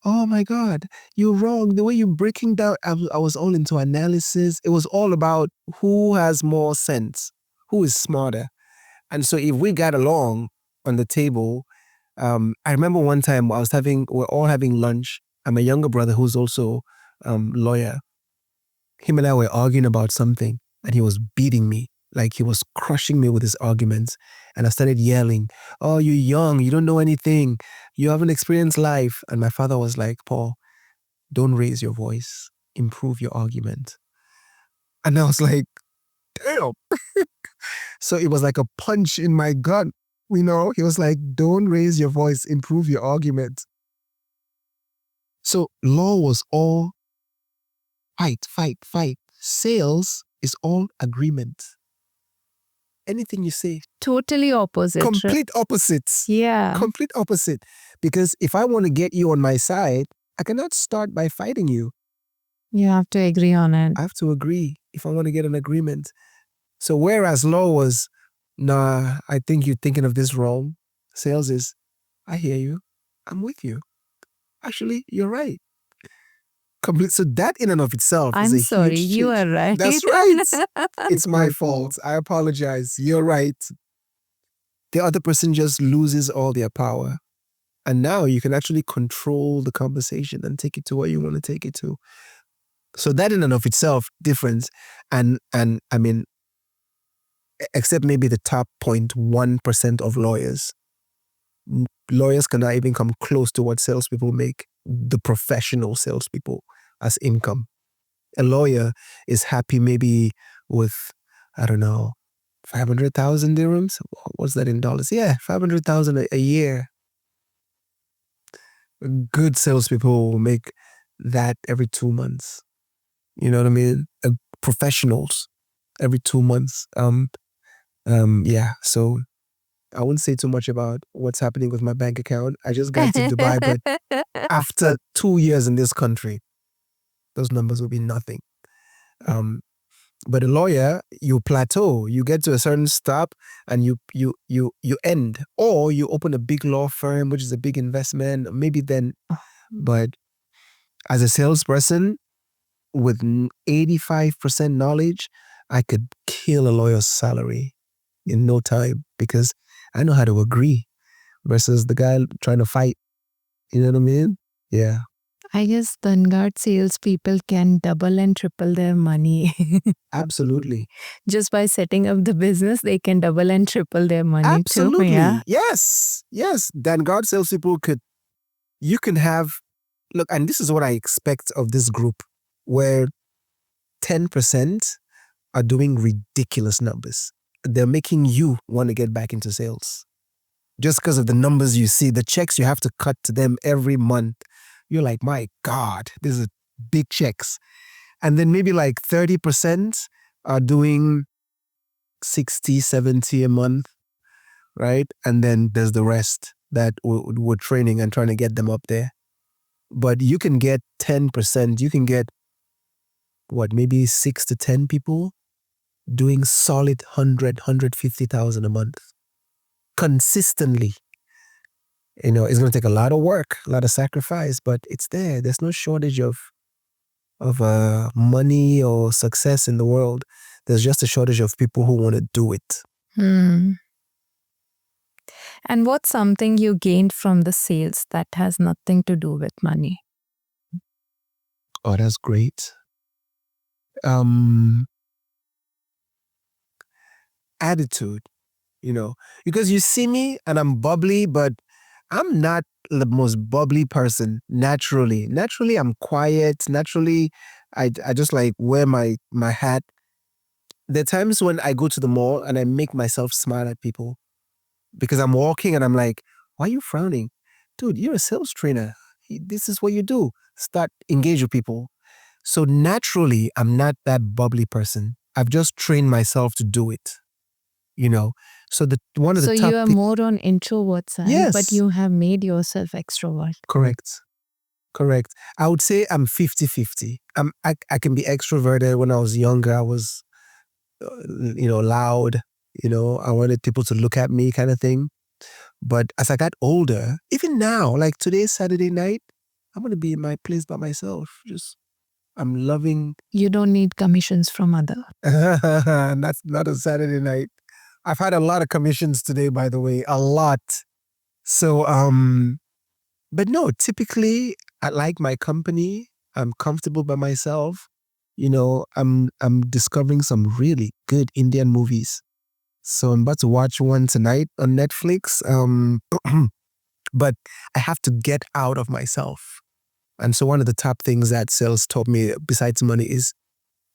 Oh my God, you're wrong. The way you're breaking down, I was all into analysis. It was all about who has more sense, who is smarter. And so if we got along on the table, I remember one time we're all having lunch. And my younger brother, who's also lawyer, him and I were arguing about something and he was beating me. Like he was crushing me with his arguments. And I started yelling, oh, you're young. You don't know anything. You haven't experienced life. And my father was like, Paul, don't raise your voice. Improve your argument. And I was like, damn. So it was like a punch in my gut. You know, he was like, don't raise your voice. Improve your argument. So law was all fight, fight, fight. Sales is all agreement. Anything you say. Totally opposite. Complete opposites. Yeah. Complete opposite. Because if I want to get you on my side, I cannot start by fighting you. You have to agree on it. I have to agree if I want to get an agreement. So whereas law was, nah, I think you're thinking of this wrong. Sales is, I hear you. I'm with you. Actually, you're right. Complete. So that in and of itself is I'm a sorry, huge you change. are right. That's right. It's my fault. I apologize. You're right. The other person just loses all their power. And now you can actually control the conversation and take it to where you want to take it to. So that in and of itself, difference. And I mean, except maybe the top 0.1% of lawyers, Lawyers cannot even come close to what salespeople make, the professional salespeople, as income. A lawyer is happy maybe with, I don't know, 500,000 dirhams. What's that in dollars? Yeah, 500,000 a year. Good salespeople will make that every 2 months. You know what I mean? Professionals every 2 months. Yeah. So I wouldn't say too much about what's happening with my bank account. I just got to Dubai, but after 2 years in this country, those numbers will be nothing. But a lawyer, you plateau. You get to a certain stop, and you end, or you open a big law firm, which is a big investment. Maybe then, but as a salesperson with 85% knowledge, I could kill a lawyer's salary in no time because I know how to agree versus the guy trying to fight. You know what I mean? Yeah. I guess Vanguard salespeople can double and triple their money. Absolutely. Just by setting up the business, they can double and triple their money too. Absolutely. Yeah. Yes. Yes. Vanguard salespeople you can have, look, and this is what I expect of this group, where 10% are doing ridiculous numbers. They're making you want to get back into sales. Just because of the numbers you see, the checks you have to cut to them every month. You're like, my God, these are big checks. And then maybe like 30% are doing 60, 70 a month, right? And then there's the rest that we're training and trying to get them up there. But you can get 10%, you can get maybe 6 to 10 people doing solid 150,000 a month consistently. It's going to take a lot of work, a lot of sacrifice, but it's there. There's no shortage of money or success in the world. There's just a shortage of people who want to do it. And what's something you gained from the sales that has nothing to do with money? Oh, that's great. Attitude, because you see me and I'm bubbly, but I'm not the most bubbly person naturally. Naturally, I'm quiet. Naturally, I just like wear my hat. There are times when I go to the mall and I make myself smile at people because I'm walking and I'm like, why are you frowning? Dude, you're a sales trainer. This is what you do. Start engage with people. So naturally, I'm not that bubbly person. I've just trained myself to do it. So one of the So top you are more on introvert side, Yes. but you have made yourself extrovert. Correct. I would say I'm 50-50. I can be extroverted. When I was younger, I was, loud. I wanted people to look at me kind of thing. But as I got older, even now, like today's Saturday night, I'm going to be in my place by myself. I'm loving. You don't need commissions from other. That's not a Saturday night. I've had a lot of commissions today, by the way, a lot. So, but no, typically I like my company. I'm comfortable by myself. I'm discovering some really good Indian movies. So I'm about to watch one tonight on Netflix. But I have to get out of myself. And so one of the top things that sales taught me besides money is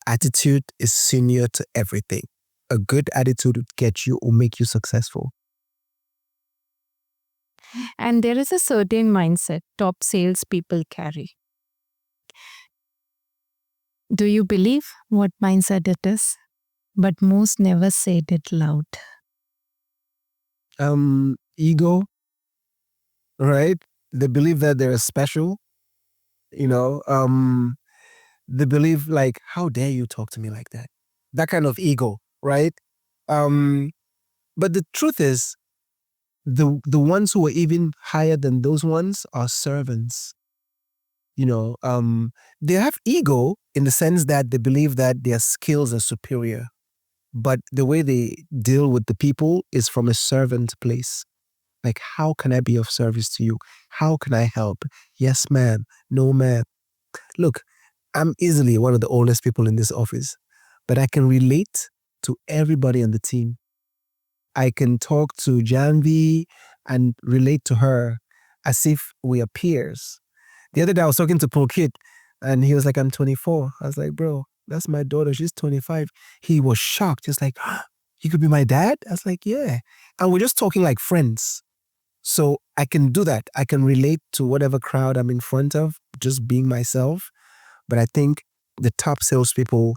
attitude is senior to everything. A good attitude will make you successful. And there is a certain mindset top salespeople carry. Do you believe what mindset it is? But most never said it loud. Ego, right? They believe that they're special. They believe like, how dare you talk to me like that? That kind of ego, right? But the truth is, the ones who are even higher than those ones are servants. They have ego in the sense that they believe that their skills are superior, but the way they deal with the people is from a servant place. Like, how can I be of service to you? How can I help? Yes, ma'am. No, ma'am. Look, I'm easily one of the oldest people in this office, but I can relate to everybody on the team. I can talk to Janvi. and relate to her as if we are peers. The other day I was talking to Paul Kid and he was like, I'm 24. I was like, bro, that's my daughter. She's 25. He was shocked. He was like, you could be my dad? I was like, yeah. And we're just talking like friends. So I can do that. I can relate to whatever crowd I'm in front of, just being myself. But I think the top salespeople,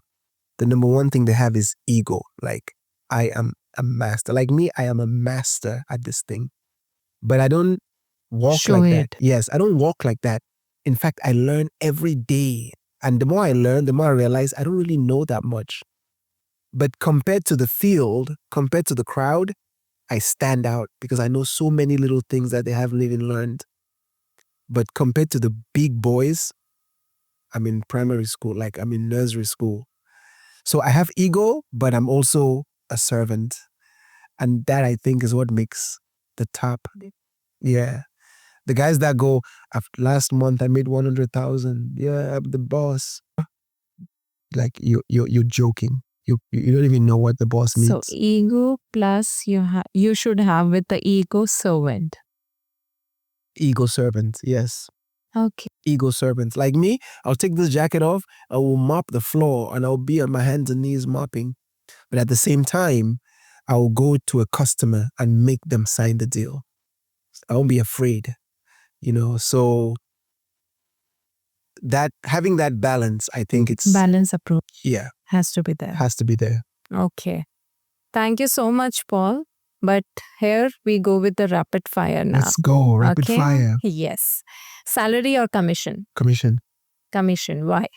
the number one thing they have is ego. Like, I am a master. Like me, I am a master at this thing. But I don't walk Show like it. that. Yes, I don't walk like that. In fact, I learn every day. And the more I learn, the more I realize I don't really know that much. But compared to the field, compared to the crowd, I stand out because I know so many little things that they haven't even learned. But compared to the big boys, I'm in primary school, like I'm in nursery school. So I have ego, but I'm also a servant. And that I think is what makes the top. Yeah. The guys that go, last month I made 100,000. Yeah, I'm the boss. Like you're joking. You don't even know what the boss means. So ego plus you should have with the ego servant. Ego servant, yes. Okay. Ego servant. Like me, I'll take this jacket off, I will mop the floor and I'll be on my hands and knees mopping. But at the same time, I will go to a customer and make them sign the deal. I won't be afraid, so that having that balance, I think it's Balance approach yeah, has to be there. has to be there. Okay. Thank you so much, Paul. But here we go with the rapid fire now. Let's go, rapid Okay? fire. Yes. Salary or commission? Commission. Commission. Why?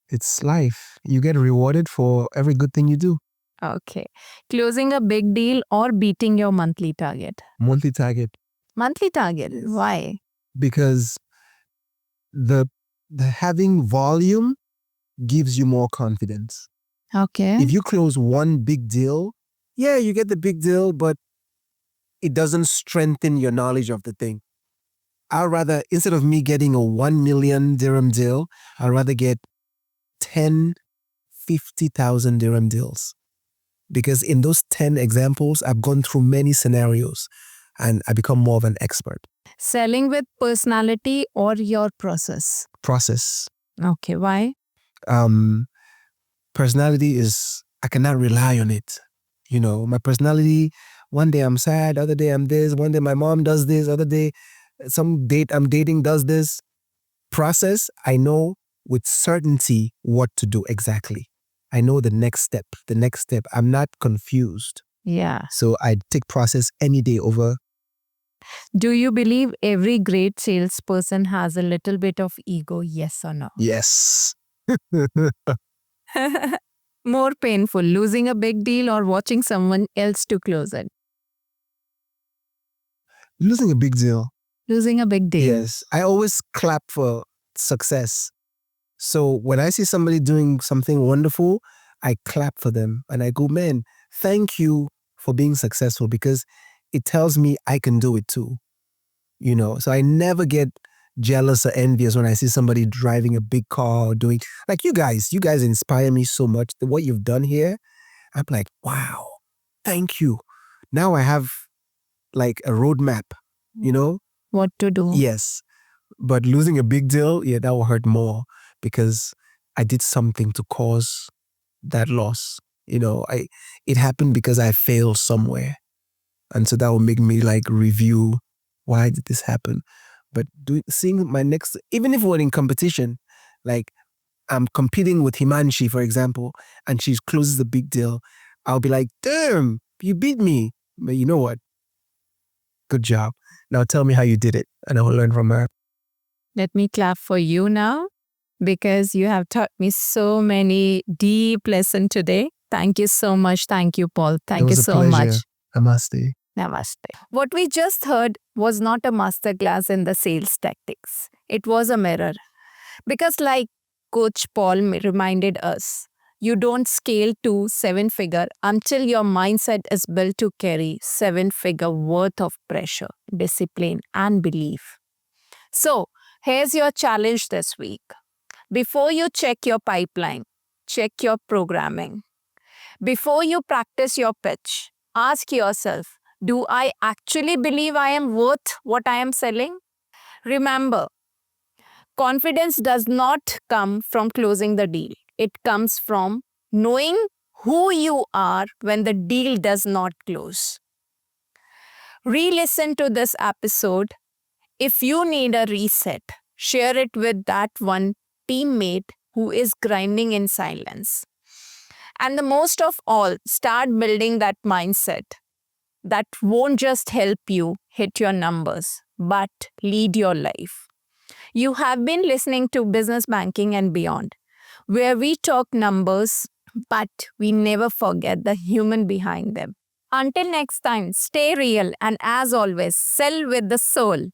It's life. You get rewarded for every good thing you do. Okay. Closing a big deal or beating your monthly target? Monthly target. Monthly target. Why? Because the having volume gives you more confidence. Okay. If you close one big deal, yeah, you get the big deal, but it doesn't strengthen your knowledge of the thing. I'd rather, instead of me getting a 1 million dirham deal, I'd rather get 10, 50,000 dirham deals. Because in those 10 examples, I've gone through many scenarios and I become more of an expert. Selling with personality or your process? Process. Okay. Why? Personality is, I cannot rely on it. My personality, one day I'm sad, other day I'm this, one day my mom does this, other day some date I'm dating does this. Process, I know with certainty what to do exactly. I know the next step. I'm not confused. Yeah. So I take process any day over. Do you believe every great salesperson has a little bit of ego? Yes or no? Yes. More painful, losing a big deal or watching someone else to close it? Losing a big deal. Losing a big deal. Yes. I always clap for success. So when I see somebody doing something wonderful, I clap for them and I go, man, thank you for being successful because it tells me I can do it too. So I never get jealous or envious when I see somebody driving a big car or doing, like you guys inspire me so much. What you've done here, I'm like, wow, thank you. Now I have like a roadmap, What to do? Yes. But losing a big deal, yeah, that will hurt more because I did something to cause that loss. It happened because I failed somewhere. And so that will make me like review, why did this happen? But seeing my next, even if we're in competition, like I'm competing with Himanshi, for example, and she closes a big deal, I'll be like, damn, you beat me. But you know what? Good job. Now tell me how you did it and I will learn from her. Let me clap for you now because you have taught me so many deep lessons today. Thank you so much. Thank you, Paul. Thank you so much. Namaste. Namaste. What we just heard was not a masterclass in the sales tactics. It was a mirror. Because like Coach Paul reminded us, you don't scale to 7-figure until your mindset is built to carry 7-figure worth of pressure, discipline, and belief. So, here's your challenge this week. Before you check your pipeline, check your programming. Before you practice your pitch, ask yourself, Do I actually believe I am worth what I am selling? Remember, confidence does not come from closing the deal. It comes from knowing who you are when the deal does not close. Re listen to this episode. If you need a reset, share it with that one teammate who is grinding in silence. And the most of all, start building that mindset that won't just help you hit your numbers, but lead your life. You have been listening to Business Banking and Beyond, where we talk numbers, but we never forget the human behind them. Until next time, stay real and as always, sell with the soul.